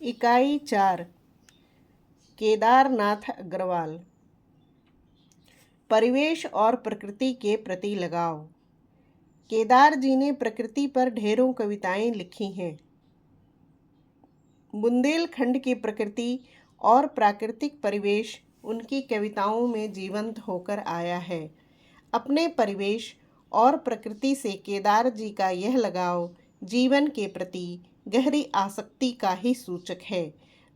इकाई 4 केदारनाथ अग्रवाल। परिवेश और प्रकृति के प्रति लगाव। केदार जी ने प्रकृति पर ढेरों कविताएं लिखी हैं। बुंदेलखंड की प्रकृति और प्राकृतिक परिवेश उनकी कविताओं में जीवंत होकर आया है। अपने परिवेश और प्रकृति से केदार जी का यह लगाव जीवन के प्रति गहरी आसक्ति का ही सूचक है।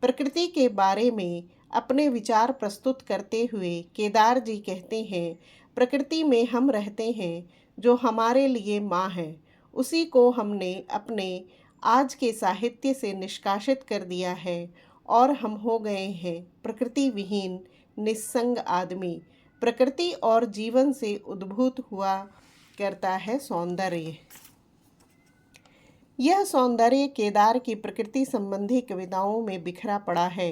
प्रकृति के बारे में अपने विचार प्रस्तुत करते हुए केदार जी कहते हैं, प्रकृति में हम रहते हैं जो हमारे लिए माँ है, उसी को हमने अपने आज के साहित्य से निष्कासित कर दिया है और हम हो गए हैं प्रकृति विहीन निस्संग आदमी। प्रकृति और जीवन से उद्भूत हुआ करता है सौंदर्य। यह सौंदर्य केदार की प्रकृति संबंधी कविताओं में बिखरा पड़ा है।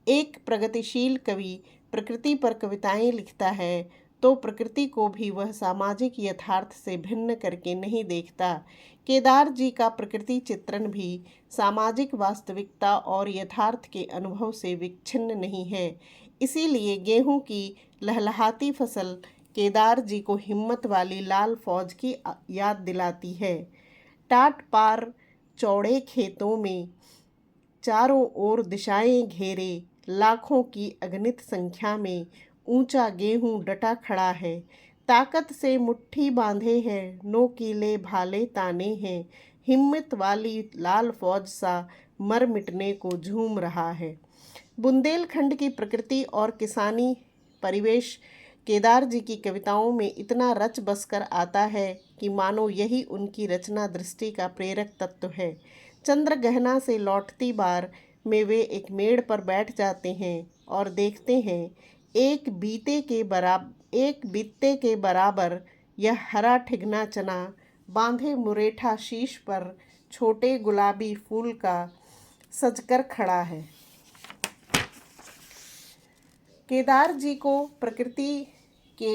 एक प्रगतिशील कवि प्रकृति पर कविताएं लिखता है तो प्रकृति को भी वह सामाजिक यथार्थ से भिन्न करके नहीं देखता। केदार जी का प्रकृति चित्रण भी सामाजिक वास्तविकता और यथार्थ के अनुभव से विच्छिन्न नहीं है। इसीलिए गेहूं की लहलहाती फसल केदार जी को हिम्मत वाली लाल फौज की याद दिलाती है। टाट पार चौड़े खेतों में चारों ओर दिशाएं घेरे, लाखों की अगणित संख्या में ऊंचा गेहूं डटा खड़ा है। ताकत से मुट्ठी बांधे हैं, नोकीले भाले ताने हैं, हिम्मत वाली लाल फौज सा मर मिटने को झूम रहा है। बुंदेलखंड की प्रकृति और किसानी परिवेश केदार जी की कविताओं में इतना रच बस कर आता है कि मानो यही उनकी रचना दृष्टि का प्रेरक तत्व है। चंद्रगहना से लौटती बार में वे एक मेड़ पर बैठ जाते हैं और देखते हैं एक बीते के बराबर यह हरा ठिगना चना बांधे मुरेठा शीश पर छोटे गुलाबी फूल का सजकर खड़ा है। केदार जी को प्रकृति के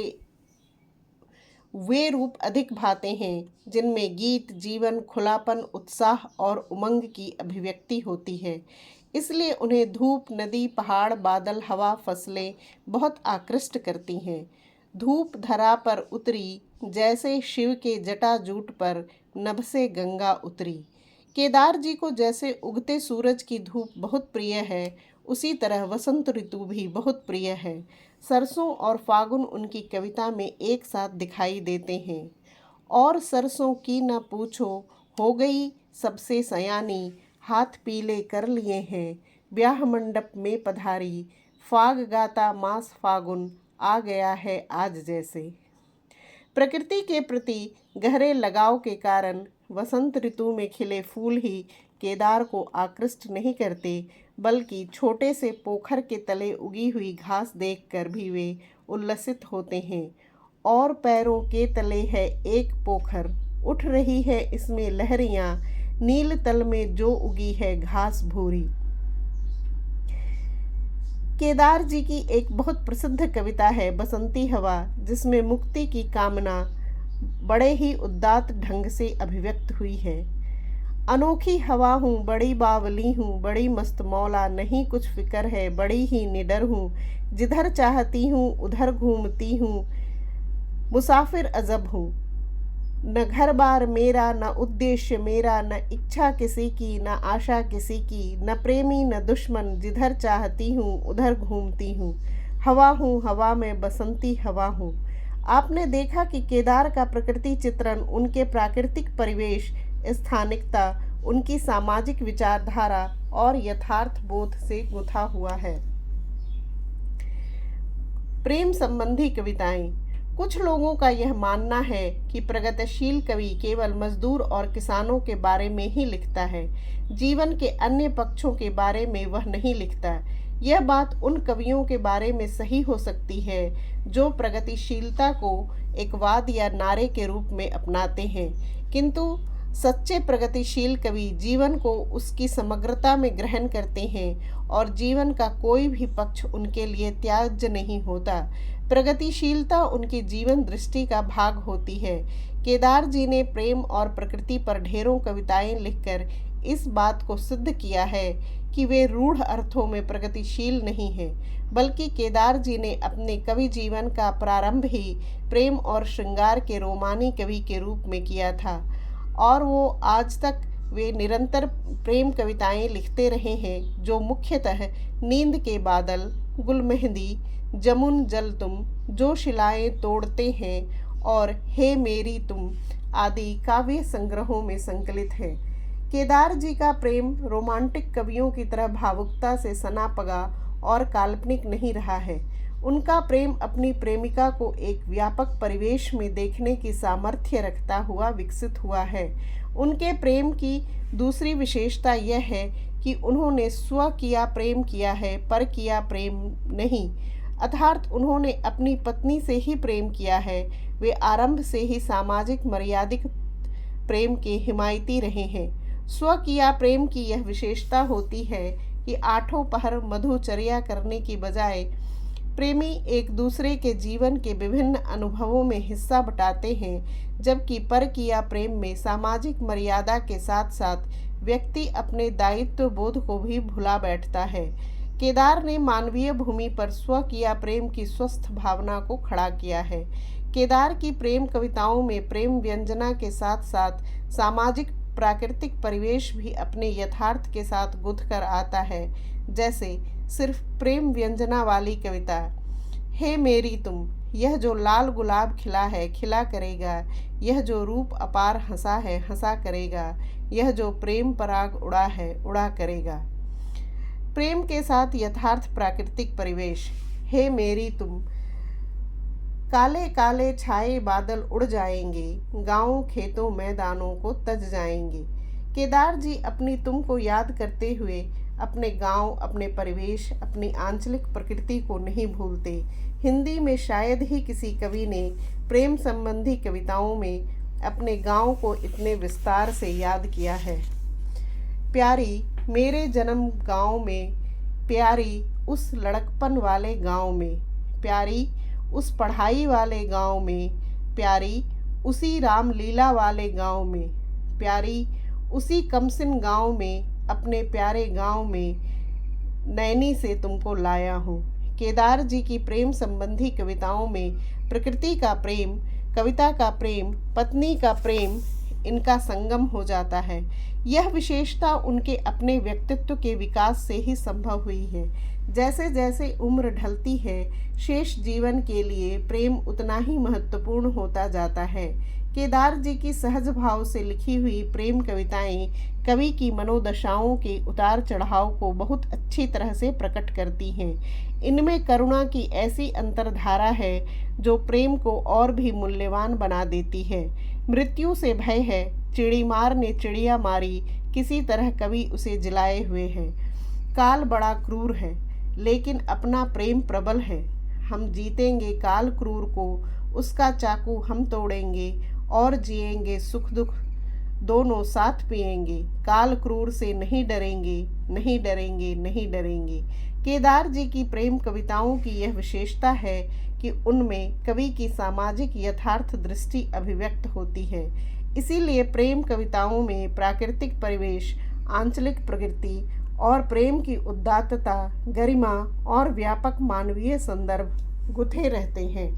वे रूप अधिक भाते हैं जिनमें गीत, जीवन, खुलापन, उत्साह और उमंग की अभिव्यक्ति होती है। इसलिए उन्हें धूप, नदी, पहाड़, बादल, हवा, फसलें बहुत आकृष्ट करती हैं। धूप धरा पर उतरी जैसे शिव के जटाजूट पर नभ से गंगा उतरी। केदार जी को जैसे उगते सूरज की धूप बहुत प्रिय है, उसी तरह वसंत ऋतु भी बहुत प्रिय है। सरसों और फागुन उनकी कविता में एक साथ दिखाई देते हैं। और सरसों की न पूछो, हो गई सबसे सयानी, हाथ पीले कर लिए हैं, ब्याह मंडप में पधारी, फाग गाता मास फागुन, आ गया है आज जैसे। प्रकृति के प्रति गहरे लगाव के कारण वसंत ऋतु में खिले फूल ही केदार को आकृष्ट नहीं करते, बल्कि छोटे से पोखर के तले उगी हुई घास देखकर भी वे उल्लसित होते हैं। और पैरों के तले है एक पोखर, उठ रही है इसमें लहरियां, नील तल में जो उगी है घास भूरी। केदार जी की एक बहुत प्रसिद्ध कविता है बसंती हवा, जिसमें मुक्ति की कामना बड़े ही उदात्त ढंग से अभिव्यक्त हुई है। अनोखी हवा हूँ, बड़ी बावली हूँ, बड़ी मस्त मौला, नहीं कुछ फिक्र है, बड़ी ही निडर हूँ, जिधर चाहती हूँ उधर घूमती हूँ, मुसाफिर अजब हूँ। न घर बार मेरा, न उद्देश्य मेरा, न इच्छा किसी की, न आशा किसी की, न प्रेमी न दुश्मन, जिधर चाहती हूँ उधर घूमती हूँ, हवा हूँ, हवा में बसंती हवा हूँ। आपने देखा कि केदार का प्रकृति चित्रण उनके प्राकृतिक परिवेश, स्थानिकता, उनकी सामाजिक विचारधारा और यथार्थ बोध से गुथा हुआ है। प्रेम संबंधी कविताएं। कुछ लोगों का यह मानना है कि प्रगतिशील कवि केवल मजदूर और किसानों के बारे में ही लिखता है, जीवन के अन्य पक्षों के बारे में वह नहीं लिखता। यह बात उन कवियों के बारे में सही हो सकती है जो प्रगतिशीलता को एक वाद या नारे के रूप में अपनाते हैं, किंतु सच्चे प्रगतिशील कवि जीवन को उसकी समग्रता में ग्रहण करते हैं और जीवन का कोई भी पक्ष उनके लिए त्याज्य नहीं होता। प्रगतिशीलता उनकी जीवन दृष्टि का भाग होती है। केदार जी ने प्रेम और प्रकृति पर ढेरों कविताएं लिखकर इस बात को सिद्ध किया है कि वे रूढ़ अर्थों में प्रगतिशील नहीं हैं, बल्कि केदार जी ने अपने कवि जीवन का प्रारंभ ही प्रेम और श्रृंगार के रोमानी कवि के रूप में किया था, और वो आज तक वे निरंतर प्रेम कविताएं लिखते रहे हैं, जो मुख्यतः नींद के बादल, गुलमेहंदी, जमुन जल तुम, जो शिलाएं तोड़ते हैं और हे मेरी तुम आदि काव्य संग्रहों में संकलित है। केदार जी का प्रेम रोमांटिक कवियों की तरह भावुकता से सना पगा और काल्पनिक नहीं रहा है। उनका प्रेम अपनी प्रेमिका को एक व्यापक परिवेश में देखने की सामर्थ्य रखता हुआ विकसित हुआ है। उनके प्रेम की दूसरी विशेषता यह है कि उन्होंने स्व किया प्रेम किया है, पर किया प्रेम नहीं। अर्थात उन्होंने अपनी पत्नी से ही प्रेम किया है। वे आरंभ से ही सामाजिक मर्यादित प्रेम के हिमायती रहे हैं। स्व किया प्रेम की यह विशेषता होती है कि आठों पहर मधुचर्या करने की बजाय प्रेमी एक दूसरे के जीवन के विभिन्न अनुभवों में हिस्सा बटाते हैं, जबकि पर किया प्रेम में सामाजिक मर्यादा के साथ साथ व्यक्ति अपने दायित्व बोध को भी भुला बैठता है। केदार ने मानवीय भूमि पर स्व किया प्रेम की स्वस्थ भावना को खड़ा किया है। केदार की प्रेम कविताओं में प्रेम व्यंजना के साथ साथ सामाजिक प्राकृतिक परिवेश भी अपने यथार्थ के साथ गुंथ कर आता है। जैसे सिर्फ प्रेम व्यंजना वाली कविता, हे मेरी तुम, यह जो लाल गुलाब खिला है खिला करेगा, यह जो रूप अपार हंसा है हंसा करेगा, यह जो प्रेम पराग उड़ा है उड़ा करेगा। प्रेम के साथ यथार्थ प्राकृतिक परिवेश, हे मेरी तुम, काले काले छाए बादल उड़ जाएंगे, गांवों खेतों मैदानों को तज जाएंगे। केदार जी अपनी तुम को याद करते हुए अपने गांव, अपने परिवेश, अपनी आंचलिक प्रकृति को नहीं भूलते। हिंदी में शायद ही किसी कवि ने प्रेम संबंधी कविताओं में अपने गांव को इतने विस्तार से याद किया है। प्यारी मेरे जन्म गांव में, प्यारी उस लड़कपन वाले गांव में, प्यारी उस पढ़ाई वाले गांव में, प्यारी उसी रामलीला वाले गांव में, प्यारी उसी कमसिन गांव में, अपने प्यारे गांव में नैनी से तुमको लाया हूँ। केदार जी की प्रेम संबंधी कविताओं में प्रकृति का प्रेम, कविता का प्रेम, पत्नी का प्रेम इनका संगम हो जाता है। यह विशेषता उनके अपने व्यक्तित्व के विकास से ही संभव हुई है। जैसे जैसे उम्र ढलती है, शेष जीवन के लिए प्रेम उतना ही महत्वपूर्ण होता जाता है। केदार जी की सहज भाव से लिखी हुई प्रेम कविताएं कवि की मनोदशाओं के उतार चढ़ाव को बहुत अच्छी तरह से प्रकट करती हैं। इनमें करुणा की ऐसी अंतर्धारा है जो प्रेम को और भी मूल्यवान बना देती है। मृत्यु से भय है, चिड़ीमार ने चिड़िया मारी, किसी तरह कवि उसे जिलाए हुए है। काल बड़ा क्रूर है, लेकिन अपना प्रेम प्रबल है। हम जीतेंगे काल क्रूर को, उसका चाकू हम तोड़ेंगे, और जिएंगे सुख दुख दोनों साथ पिएंगे। काल क्रूर से नहीं डरेंगे, नहीं डरेंगे, नहीं डरेंगे। केदार जी की प्रेम कविताओं की यह विशेषता है कि उनमें कवि की सामाजिक यथार्थ दृष्टि अभिव्यक्त होती है। इसीलिए प्रेम कविताओं में प्राकृतिक परिवेश, आंचलिक प्रकृति और प्रेम की उदात्तता, गरिमा और व्यापक मानवीय संदर्भ गुथे रहते हैं।